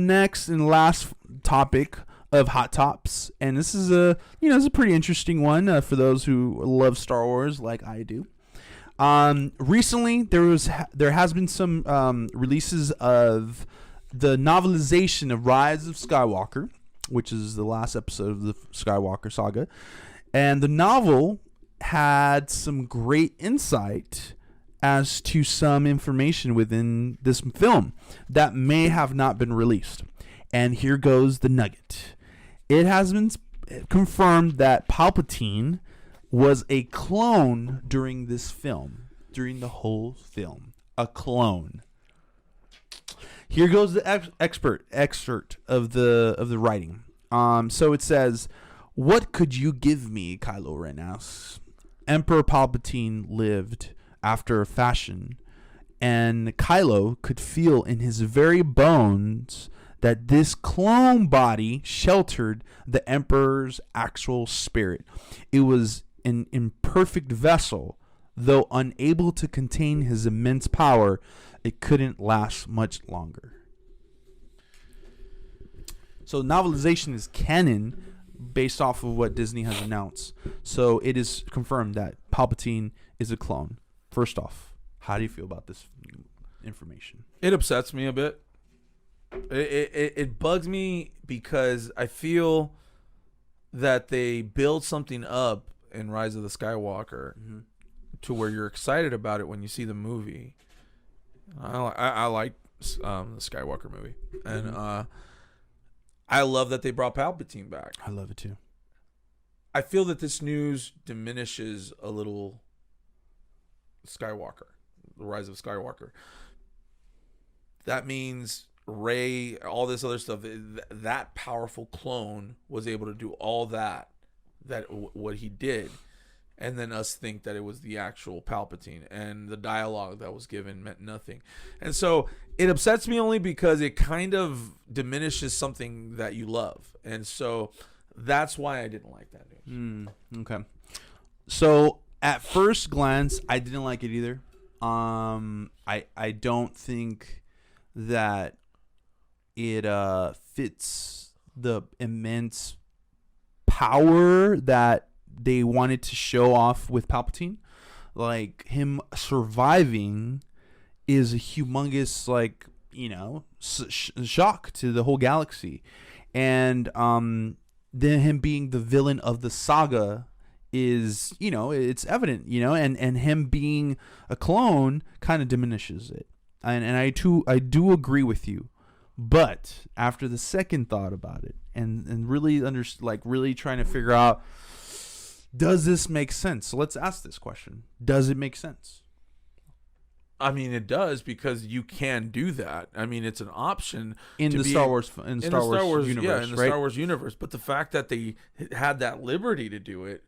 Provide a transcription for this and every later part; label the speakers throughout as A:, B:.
A: next and last topic of Hot Tops, and this is it's a pretty interesting one for those who love Star Wars like I do. Recently, there has been some releases of the novelization of Rise of Skywalker, which is the last episode of the Skywalker saga, and the novel had some great insight as to some information within this film that may have not been released. And here goes the nugget. It has been confirmed that Palpatine was a clone during this film, during the whole film. A clone. Here goes the excerpt of the writing. So it says, "What could you give me?" Kylo Ren asks. Emperor Palpatine lived after a fashion, and Kylo could feel in his very bones that this clone body sheltered the Emperor's actual spirit. It was an imperfect vessel, though unable to contain his immense power. It couldn't last much longer. So novelization is canon based off of what Disney has announced. So it is confirmed that Palpatine is a clone. First off, how do you feel about this information?
B: It upsets me a bit. It bugs me because I feel that they build something up in Rise of the Skywalker to where you're excited about it when you see the movie. I like the Skywalker movie, and I love that they brought Palpatine back.
A: I love it too.
B: I feel that this news diminishes a little Skywalker, the Rise of Skywalker. That means Rey, all this other stuff, that powerful clone was able to do all that what he did, and then us think that it was the actual Palpatine, and the dialogue that was given meant nothing. And so it upsets me only because it kind of diminishes something that you love, and so that's why I didn't like that news.
A: Okay. So at first glance, I didn't like it either. I don't think that it fits the immense power that they wanted to show off with Palpatine. Like, him surviving is a humongous, like, shock to the whole galaxy. And then him being the villain of the saga is, it's evident, and him being a clone kind of diminishes it. And I do agree with you. But after the second thought about it and really really trying to figure out, does this make sense? So let's ask this question. Does it make sense?
B: I mean, it does, because you can do that. I mean, it's an option
A: in the Star Wars universe,
B: yeah, in the
A: right?
B: Star Wars universe. But the fact that they had that liberty to do it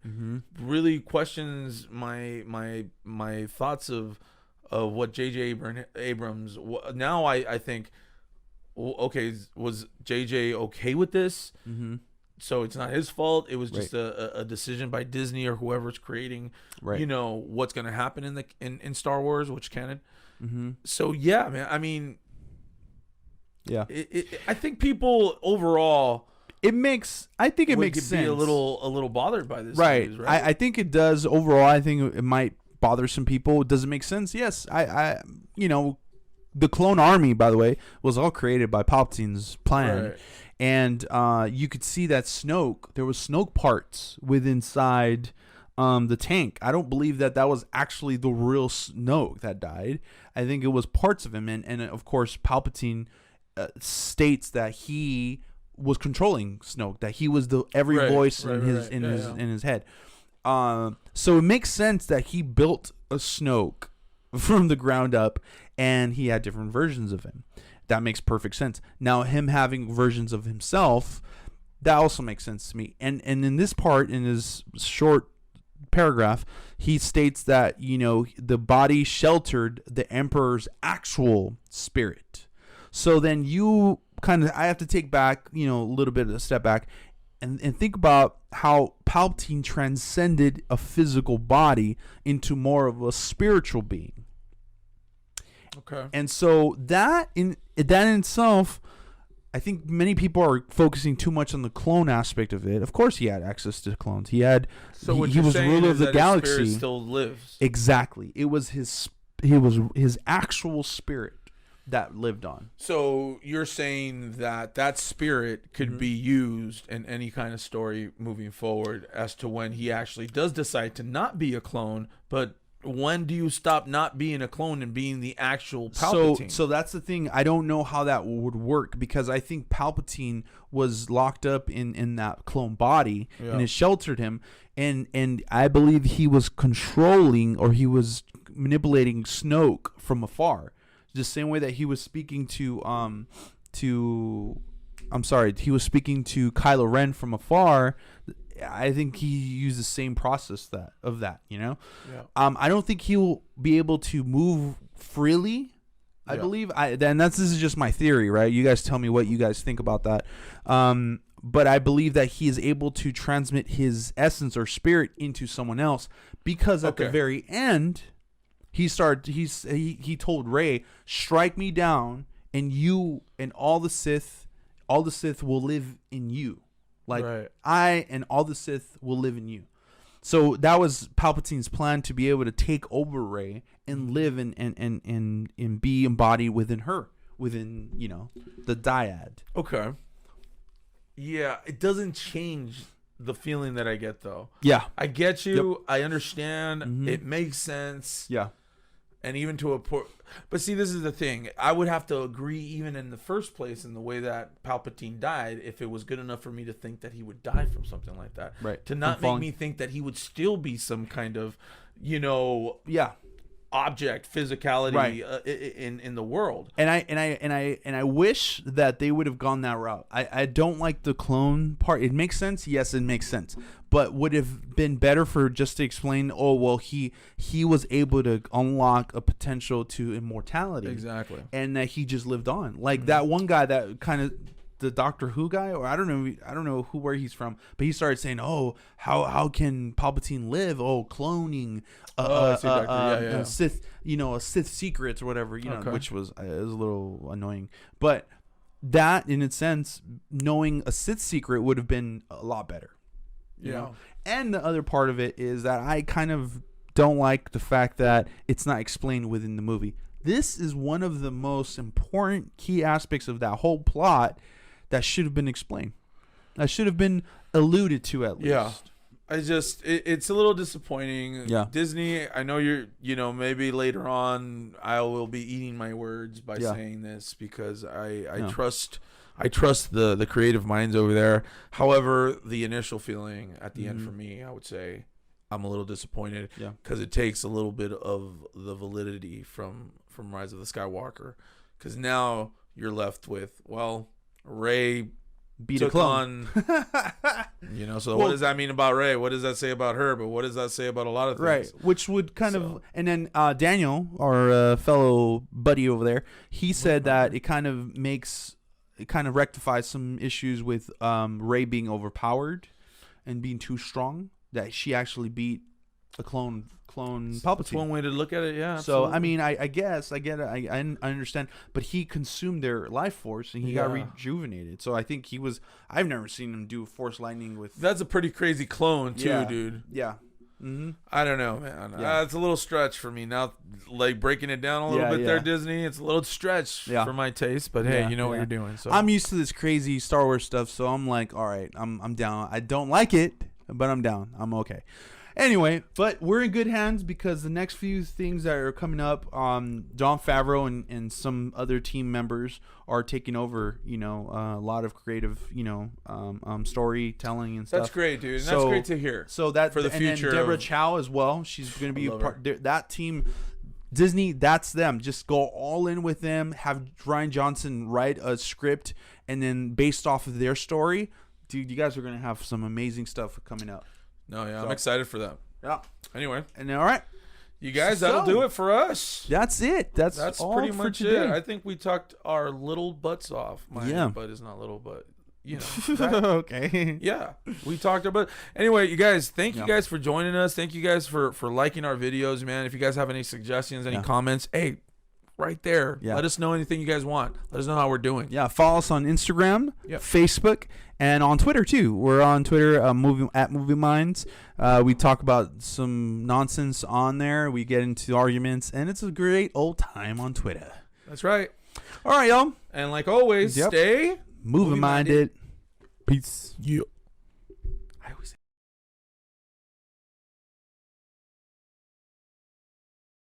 B: really questions my thoughts of what J.J. Abrams. Now I think, okay, was J.J. okay with this? So it's not his fault. It was just a decision by Disney or whoever's creating, what's going to happen in Star Wars, which canon. So yeah, man. I mean,
A: yeah.
B: I think people overall,
A: it makes sense.
B: Be a little bothered by this news,
A: right? I think it does overall. I think it might bother some people. Does it make sense? Yes. The clone army, by the way, was all created by Palpatine's plan.
B: Right.
A: And you could see that there was Snoke parts inside the tank. I don't believe that was actually the real Snoke that died. I think it was parts of him. And of course, Palpatine states that he was controlling Snoke, that he was every voice in his head. So it makes sense that he built a Snoke from the ground up, and he had different versions of him. That makes perfect sense. Now, him having versions of himself, that also makes sense to me. And in this part, in his short paragraph, he states that, the body sheltered the Emperor's actual spirit. So then I have to take back, a little bit of a step back and think about how Palpatine transcended a physical body into more of a spiritual being.
B: Okay.
A: And so that in itself I think many people are focusing too much on the clone aspect of it. Of course, he had access to clones. He had.
B: So what
A: he
B: you're
A: was
B: saying
A: ruler
B: is
A: of the
B: that
A: galaxy.
B: his spirit still lives.
A: Exactly. It was his. He was his actual spirit that lived on.
B: So you're saying that that spirit could be used in any kind of story moving forward as to when he actually does decide to not be a clone, but when do you stop not being a clone and being the actual Palpatine?
A: So that's the thing. I don't know how that would work because I think Palpatine was locked up in that clone body and it sheltered him, and I believe he was controlling or he was manipulating Snoke from afar, the same way that he was speaking to he was speaking to Kylo Ren from afar. I think he used the same process of that, you know?
B: Yeah.
A: I don't think he will be able to move freely. I believe this is just my theory, right? You guys tell me what you guys think about that. But I believe that he is able to transmit his essence or spirit into someone else because at the very end, he told Rey, "Strike me down, and you and all the Sith will live in you." Like I and all the Sith will live in you. So that was Palpatine's plan, to be able to take over Rey and live and be embodied within her, within, you know, the dyad.
B: Okay. Yeah, it doesn't change the feeling that I get though.
A: Yeah.
B: I get you.
A: Yep.
B: I understand. It makes sense.
A: Yeah.
B: And even to a point, but see, this is the thing. I would have to agree, even in the first place, in the way that Palpatine died, if it was good enough for me to think that he would die from something like that.
A: Right.
B: To not make me think that he would still be some kind of, you know, object, physicality in the world.
A: And I wish that they would have gone that route. I don't like the clone part. It makes sense. Yes, it makes sense. But would have been better for just to explain, oh, well, he was able to unlock a potential to immortality.
B: Exactly.
A: And that he just lived on. Like that one guy that kind of, the Doctor Who guy, or I don't know where he's from, but he started saying, "Oh, how can Palpatine live? Oh, cloning, Sith, a Sith secrets or whatever, which was a little annoying. But that, in a sense, knowing a Sith secret would have been a lot better, you know. And the other part of it is that I kind of don't like the fact that it's not explained within the movie. This is one of the most important key aspects of that whole plot that should have been explained. That should have been alluded to at least.
B: Yeah. It's a little disappointing.
A: Yeah.
B: Disney, I know maybe later on I will be eating my words by saying this because I trust the creative minds over there. However, the initial feeling at the end for me, I would say I'm a little disappointed because it takes a little bit of the validity from Rise of the Skywalker, because now you're left with, well, Rey
A: beat a clone.
B: So what does that mean about Rey? What does that say about her? But what does that say about a lot of things?
A: Right, which would kind of, and then Daniel, our fellow buddy over there, he said that it kind of rectifies some issues with Rey being overpowered and being too strong, that she actually beat a clone Palpatine.
B: That's one way to look at it, yeah.
A: So
B: absolutely.
A: I mean, I guess I get it. I understand, but he consumed their life force and he got rejuvenated. So I think I've never seen him do Force lightning with.
B: That's a pretty crazy clone too, dude.
A: Yeah. Mm-hmm.
B: I don't know, man. It's a little stretch for me now. Like breaking it down a little bit there, Disney. It's a little stretch for my taste, but hey, you know what you're doing. So
A: I'm used to this crazy Star Wars stuff, so I'm like, all right, I'm down. I don't like it, but I'm down. I'm okay. Anyway, but we're in good hands because the next few things that are coming up, Jon Favreau and some other team members are taking over, a lot of creative, storytelling and stuff.
B: That's great, dude. And that's great to hear.
A: So that
B: for the future.
A: And then Deborah Chow as well. She's going to be a part. That team, Disney, that's them. Just go all in with them. Have Rian Johnson write a script, and then based off of their story, dude, you guys are going to have some amazing stuff coming up.
B: No, I'm excited for that.
A: Yeah.
B: Anyway.
A: And all right.
B: You guys, that'll do it for us.
A: That's it. That's all
B: pretty
A: for
B: much
A: today.
B: it. I think we talked our little butts off. My butt is not little, but
A: okay.
B: Yeah. We talked about. Anyway, you guys, thank you guys for joining us. Thank you guys for liking our videos, man. If you guys have any suggestions, any comments, hey, right there.
A: Yeah.
B: Let us know anything you guys want. Let us know how we're doing.
A: Yeah, follow us on Instagram,
B: Yep.
A: Facebook, and on Twitter too. We're on Twitter, at Movie Minds. We talk about some nonsense on there. We get into arguments, and it's a great old time on Twitter.
B: That's right.
A: All right, y'all.
B: And like always,
A: Yep.
B: stay
A: Movie minded. Peace.
B: Yeah.